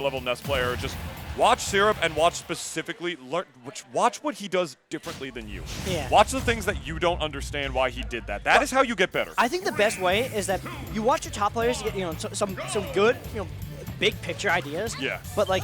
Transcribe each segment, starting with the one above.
level Ness player, just watch Syrup and watch specifically, watch what he does differently than you. Yeah. Watch the things that you don't understand why he did that. That is how you get better. I think the best way is that you watch your top players get, some good, big picture ideas. Yeah. But like,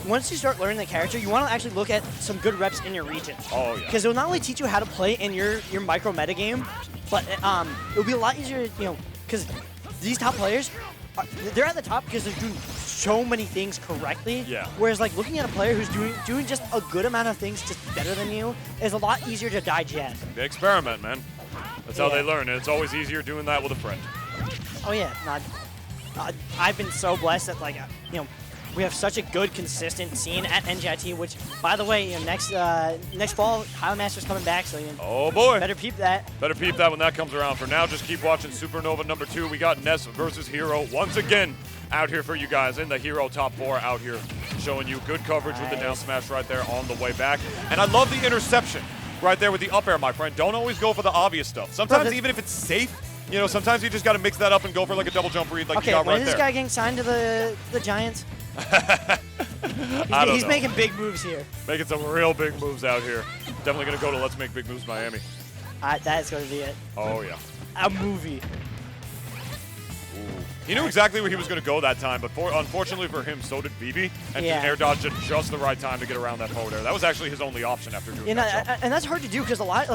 once you start learning the character, you want to actually look at some good reps in your region. Oh, yeah. Because it will not only teach you how to play in your micro metagame, but it'll be a lot easier, because these top players, they're at the top because they're doing so many things correctly. Yeah. Whereas like looking at a player who's doing just a good amount of things just better than you is a lot easier to digest. They experiment, man. That's how they learn, and it's always easier doing that with a friend. Oh yeah, I've been so blessed that we have such a good, consistent scene at NJIT. Which, by the way, next fall, Highland Master's coming back, so oh boy, better peep that. Better peep that when that comes around. For now, just keep watching Supernova number 2. We got Ness versus Hero once again out here for you guys in the Hero top 4 out here, showing you good coverage with the down smash right there on the way back. And I love the interception right there with the up air, my friend. Don't always go for the obvious stuff. Sometimes even if it's safe, sometimes you just got to mix that up and go for like a double jump read like you got right there. Okay, when is this guy getting signed to the Giants? He's making big moves here. Making some real big moves out here. Definitely going to go to Let's Make Big Moves Miami. That is going to be it. Oh, yeah. A movie. Ooh. He knew exactly where he was going to go that time, but unfortunately for him, so did Vivi. And air dodged at just the right time to get around that forward air. That was actually his only option after doing that jump. And that's hard to do because a lot,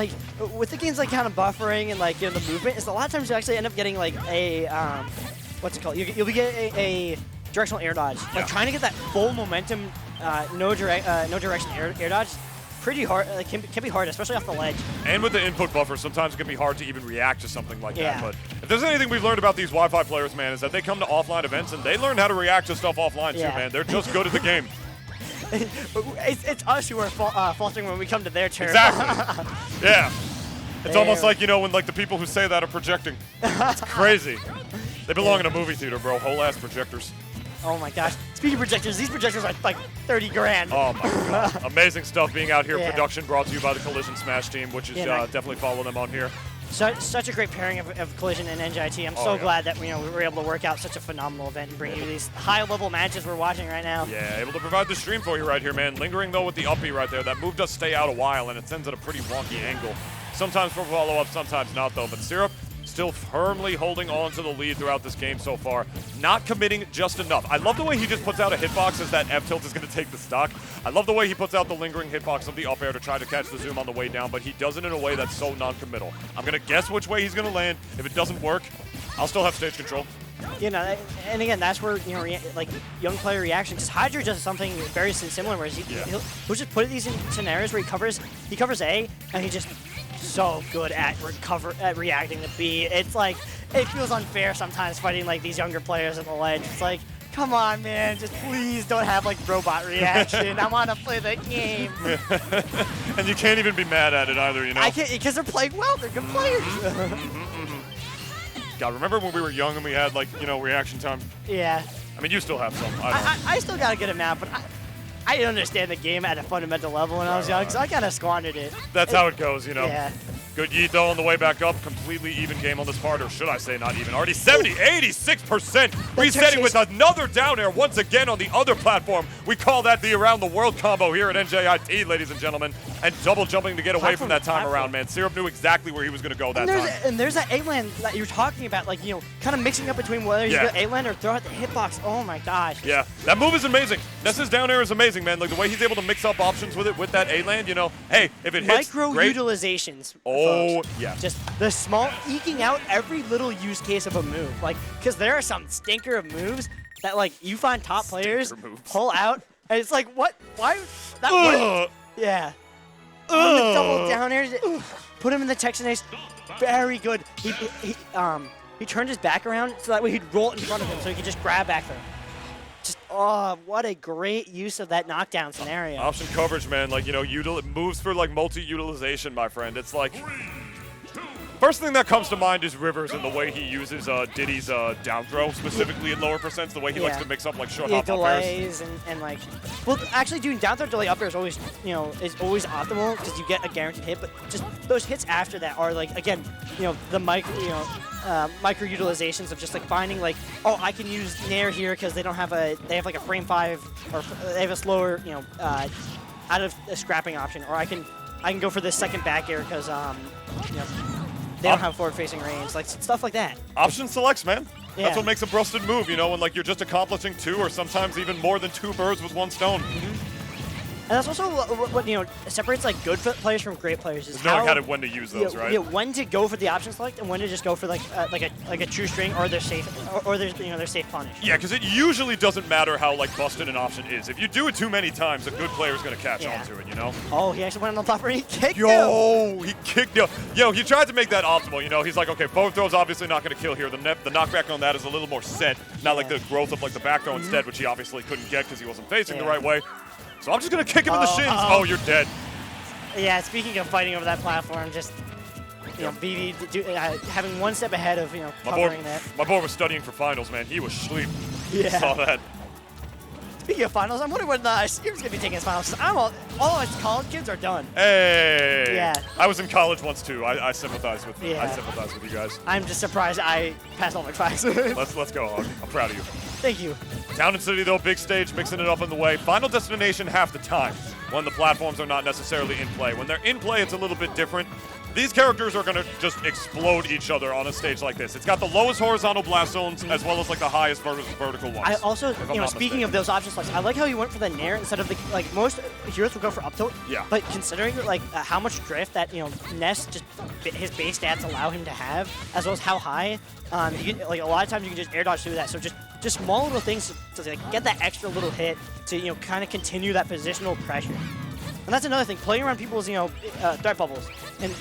with the games kind of buffering and the movement, is a lot of times you actually end up getting a, what's it called? You'll be getting a directional air dodge. Like trying to get that full momentum, no direction air dodge, pretty hard. Can be hard, especially off the ledge. And with the input buffer, sometimes it can be hard to even react to something like that. But if there's anything we've learned about these Wi-Fi players, man, is that they come to offline events and they learn how to react to stuff offline too, man. They're just good at the game. It's us who are faltering when we come to their turn. Exactly. Yeah. It's almost like, when the people who say that are projecting. It's crazy. They belong in a movie theater, bro. Whole ass projectors. Oh my gosh. Speaking of projectors, these projectors are like 30 grand. Oh my god. Amazing stuff being out here. Production brought to you by the Collision Smash team, which is definitely follow them on here. Such a great pairing of Collision and NJIT. I'm so glad that we were able to work out such a phenomenal event and bring you these high-level matches we're watching right now. Yeah, able to provide the stream for you right here, man. Lingering, though, with the up B right there. That move does stay out a while, and it sends at a pretty wonky angle. Sometimes for follow-up, sometimes not, though. But Syrup still firmly holding on to the lead throughout this game so far. Not committing just enough. I love the way he just puts out a hitbox as that F-tilt is going to take the stock. I love the way he puts out the lingering hitbox of the up air to try to catch the zoom on the way down, but he does it in a way that's so non-committal. I'm going to guess which way he's going to land. If it doesn't work, I'll still have stage control. And again, that's where, young player reaction, because Hydra does something very similar, where he'll just put these in scenarios where he covers A, and he just so good at reacting to B. It's like, it feels unfair sometimes fighting these younger players at the ledge. It's like, come on, man, just please don't have robot reaction. I want to play the game. And you can't even be mad at it either, I can't, because they're playing well. They're good players. God, remember when we were young and we had reaction time? Yeah. I mean, you still have some. I still gotta get it now, but I didn't understand the game at a fundamental level when I was young, so I kind of squandered it. That's how it goes, Yeah. Good yeet, though, on the way back up. Completely even game on this part, or should I say not even. Already 86%. Resetting with another down air once again on the other platform. We call that the Around the World combo here at NJIT, ladies and gentlemen. And double jumping to get away from that time around, man. Syrup knew exactly where he was going to go that time. And there's that A-land that you're talking about, kind of mixing up between whether he's going to A-land or throw out the hitbox. Oh, my gosh. Yeah, that move is amazing. Ness's down air is amazing, man. The way he's able to mix up options with it with that A-land, hey, if it hits, great. Micro-utilizations. Oh, yeah. Just the small, eking out every little use case of a move. Because there are some stinker of moves that, you find top players pull out, and it's like, what? Why? That one? Yeah. The double down airs, put him in the Texan ace. Very good. He turned his back around so that way he'd roll it in front of him so he could just grab back there. Just, what a great use of that knockdown scenario. Option coverage, man. Moves for multi-utilization, my friend. It's like, first thing that comes to mind is Rivers and the way he uses Diddy's down throw, specifically in lower percents, the way he likes to mix up short hop delays and well, actually doing down throw delay up air is always, is always optimal because you get a guaranteed hit, but just those hits after that are again, the mic, micro utilizations of just like finding like, oh, I can use Nair here because they have like a frame 5 or they have a slower, you know, out of a scrapping option, or I can go for this second back air because you know, they don't have forward-facing range, like stuff like that. Option selects, man. Yeah. That's what makes a busted move, you know, when like you're just accomplishing 2 or sometimes even more than 2 birds with 1 stone. And that's also what you know separates like good players from great players is knowing how to when to use those, right? Yeah, when to go for the option select and when to just go for like a true string or their safe or their their safe punish. Yeah, because it usually doesn't matter how like busted an option is. If you do it too many times, a good player is gonna catch on to it, you know. Oh, he actually went on the top and he kicked him. He kicked him. Yo, he tried to make that optimal. You know, he's like, okay, forward throw's obviously not gonna kill here. The knockback on that is a little more set, not like the growth of like the back throw instead, which he obviously couldn't get because he wasn't facing the right way. So I'm just going to kick him in the shins. Oh, you're dead. Yeah, speaking of fighting over that platform, just, you know, Vivi having 1 step ahead of, you know, covering that. My boy was studying for finals, man. He was asleep. Yeah. Saw that. Speaking of finals, I'm wondering when Steve's going to be taking his finals. All his college kids are done. Hey. Yeah. I was in college once, too. I sympathize with Yeah. I sympathize with you guys. I'm just surprised I passed all my classes. Let's go, Hog. I'm proud of you. Thank you. Town and City, though, big stage, mixing it up in the way. Final destination half the time when the platforms are not necessarily in play. When they're in play, it's a little bit different. These characters are going to just explode each other on a stage like this. It's got the lowest horizontal blast zones as well as like the highest vertical ones. I also, you know, speaking of those option selects, I like how he went for the Nair instead of the, like most heroes would go for up tilt. Yeah. But considering like how much drift that, you know, Ness just, his base stats allow him to have, as well as how high, you can, like a lot of times you can just air dodge through that. So just small little things to like get that extra little hit to, you know, kind of continue that positional pressure. And that's another thing, playing around people's, you know, threat bubbles. And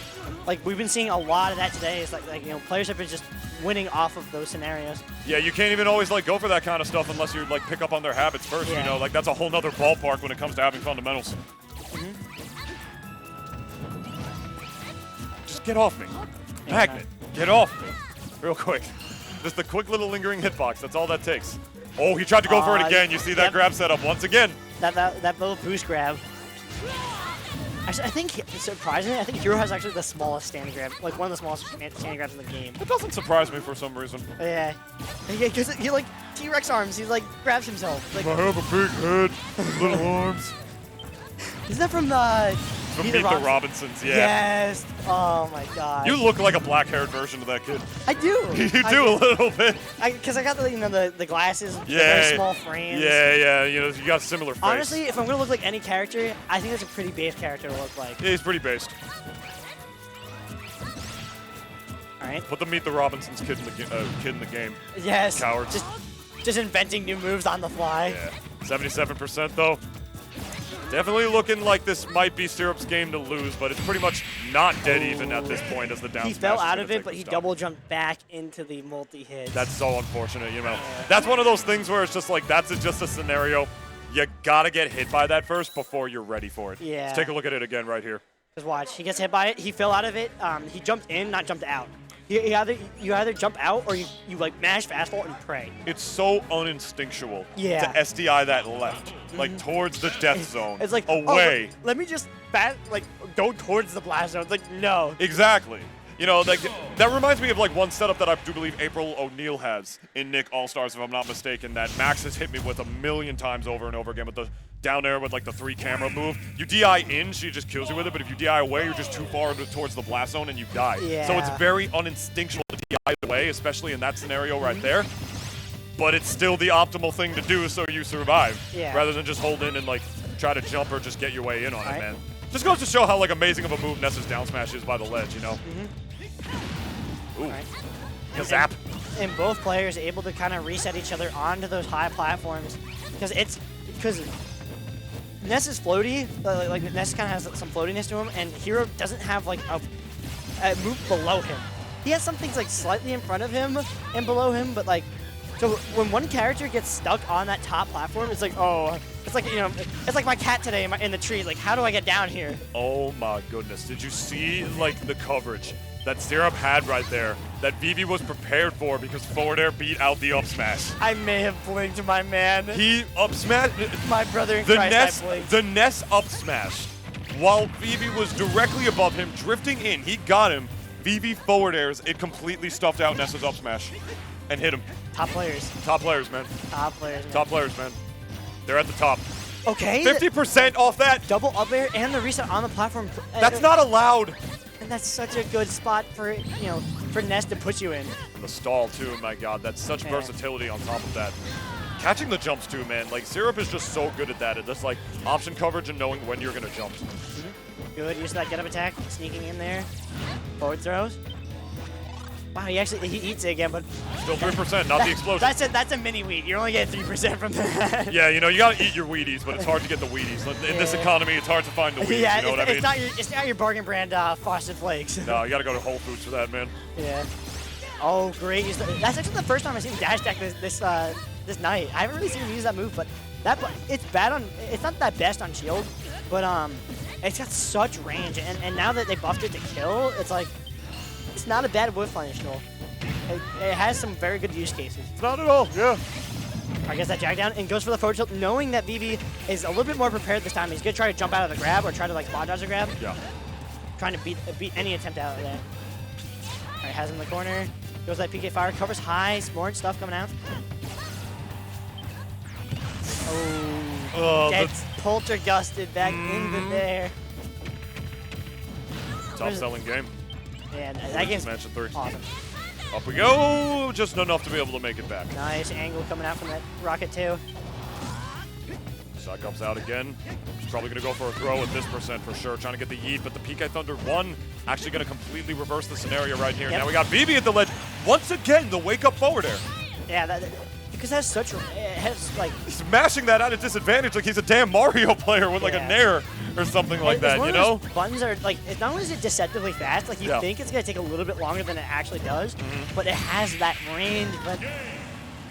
like we've been seeing a lot of that today. Is like you know, players have been just winning off of those scenarios. Yeah, you can't even always like go for that kind of stuff unless you like pick up on their habits first. You know, like that's a whole nother ballpark when it comes to having fundamentals. Just get off me, Magnet. Get off me, real quick. Just a quick little lingering hitbox. That's all that takes. Oh, he tried to go for it again. You see that grab setup once again. That little boost grab. Actually, I think, surprisingly, I think Hero has actually the smallest standing grab, like one of the smallest standing grabs in the game. That doesn't surprise me for some reason. Yeah, because he like T-Rex arms. He like grabs himself. Like, I have a big head, little arms. Isn't that from the Meet the Robinsons? Yeah. Yes. Oh my god. You look like a black-haired version of that kid. I do. You do a little bit. Because I got the, you know, the glasses, the yeah, very small frames. Yeah. You know, you got a similar face. Honestly, if I'm gonna look like any character, I think that's a pretty base character to look like. Yeah, he's pretty based. All right. Put the Meet the Robinsons kid in the game. Yes. Cowards. Just inventing new moves on the fly. Yeah. 77% though. Definitely looking like this might be Syrup's game to lose, but it's pretty much not dead even at this point as the down He smash fell out is of gonna it, but take he the double jumped back into the multi-hit. That's so unfortunate, you know. That's one of those things where it's just like, that's just a scenario. You gotta get hit by that first before you're ready for it. Yeah. Let's take a look at it again right here. Just watch. He gets hit by it. He fell out of it. He jumped in, not jumped out. You either jump out or you like mash fastball and pray. It's so uninstinctual to SDI that left, like towards the death zone. It's like away. Oh, let me just go towards the blast zone. It's like no. Exactly. You know, like that reminds me of like one setup that I do believe April O'Neil has in Nick All-Stars, if I'm not mistaken, that Max has hit me with a million times over and over again with the down there with like the 3 camera move. You DI in, she just kills you with it, but if you DI away, you're just too far towards the blast zone and you die. Yeah. So it's very uninstinctual to DI away, especially in that scenario right there. But it's still the optimal thing to do so you survive, rather than just hold in and like try to jump or just get your way in on it, man. Just goes to show how like amazing of a move Ness's down smash is by the ledge, you know? Ooh. Zap. And both players able to kind of reset each other onto those high platforms because Ness is floaty, like Ness kind of has some floatiness to him, and Hero doesn't have like a move below him. He has some things like slightly in front of him and below him, but like, so when one character gets stuck on that top platform, it's like, oh, it's like, you know, it's like my cat today in the tree. Like, how do I get down here? Oh my goodness. Did you see like the coverage that Syrup had right there that Vivi was prepared for because forward air beat out the up smash? I may have blinked, my man. He up smashed. My brother in Christ, I blinked. The Ness up smash, while Vivi was directly above him, drifting in. He got him. Vivi forward airs, it completely stuffed out Ness's up smash and hit him. Top players. Top players, man. Top players, man. Top players, man. They're at the top. Okay. 50% off that. Double up air and the reset on the platform. That's not allowed. And that's such a good spot for, you know, for Ness to put you in. The stall, too, my God. That's such versatility on top of that. Catching the jumps, too, man. Like, Syrup is just so good at that. It's just, like, option coverage and knowing when you're going to jump. Good use of that get-up attack. Sneaking in there. Forward throws. Wow, he eats it again, but... Still 3%, not the explosion. That's a mini wheat. You're only getting 3% from that. Yeah, you know, you got to eat your Wheaties, but it's hard to get the Wheaties. In this economy, it's hard to find the Wheaties, Yeah, you know what I mean? It's not your bargain brand Frosted Flakes. No, you got to go to Whole Foods for that, man. Yeah. Oh, great. That's actually the first time I've seen dash attack this night. I haven't really seen him use that move, but it's bad on... It's not that best on shield, but it's got such range, and now that they buffed it to kill, it's like... It's not a bad whiff punish tool. It has some very good use cases. It's not at all, yeah. I guess that jag down and goes for the forward tilt, knowing that Vivi is a little bit more prepared this time. He's going to try to jump out of the grab or try to like spot dodge the grab. Yeah. Trying to beat any attempt out of that. All right, has him in the corner. Goes that PK fire, covers high, smart stuff coming out. Oh, gets poltergusted back into there. Top selling game. Yeah, that game's Match 3. awesome. Up we go, just enough to be able to make it back. Nice angle coming out from that rocket too. Side comes out again. He's probably going to go for a throw at this percent for sure, trying to get the yeet, but the PK Thunder 1 actually going to completely reverse the scenario right here. Yep. Now we got Vivi at the ledge. Once again, the wake-up forward air. Yeah, because that's such... It has, like... He's mashing that at a disadvantage like he's a damn Mario player with like a Nair or something like that, you know? Buttons are, like, not only is it deceptively fast, like, you think it's going to take a little bit longer than it actually does, but it has that range. But,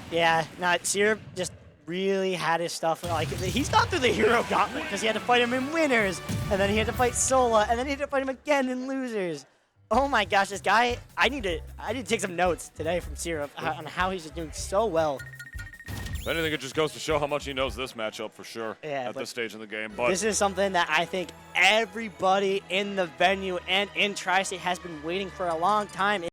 yeah, Syrup just really had his stuff. Like, he's gone through the hero gauntlet because he had to fight him in winners, and then he had to fight Sola, and then he had to fight him again in losers. Oh my gosh, this guy, I need to take some notes today from Syrup on how he's just doing so well. If anything, it just goes to show how much he knows this matchup for sure at this stage in the game. But this is something that I think everybody in the venue and in Tri-State has been waiting for a long time.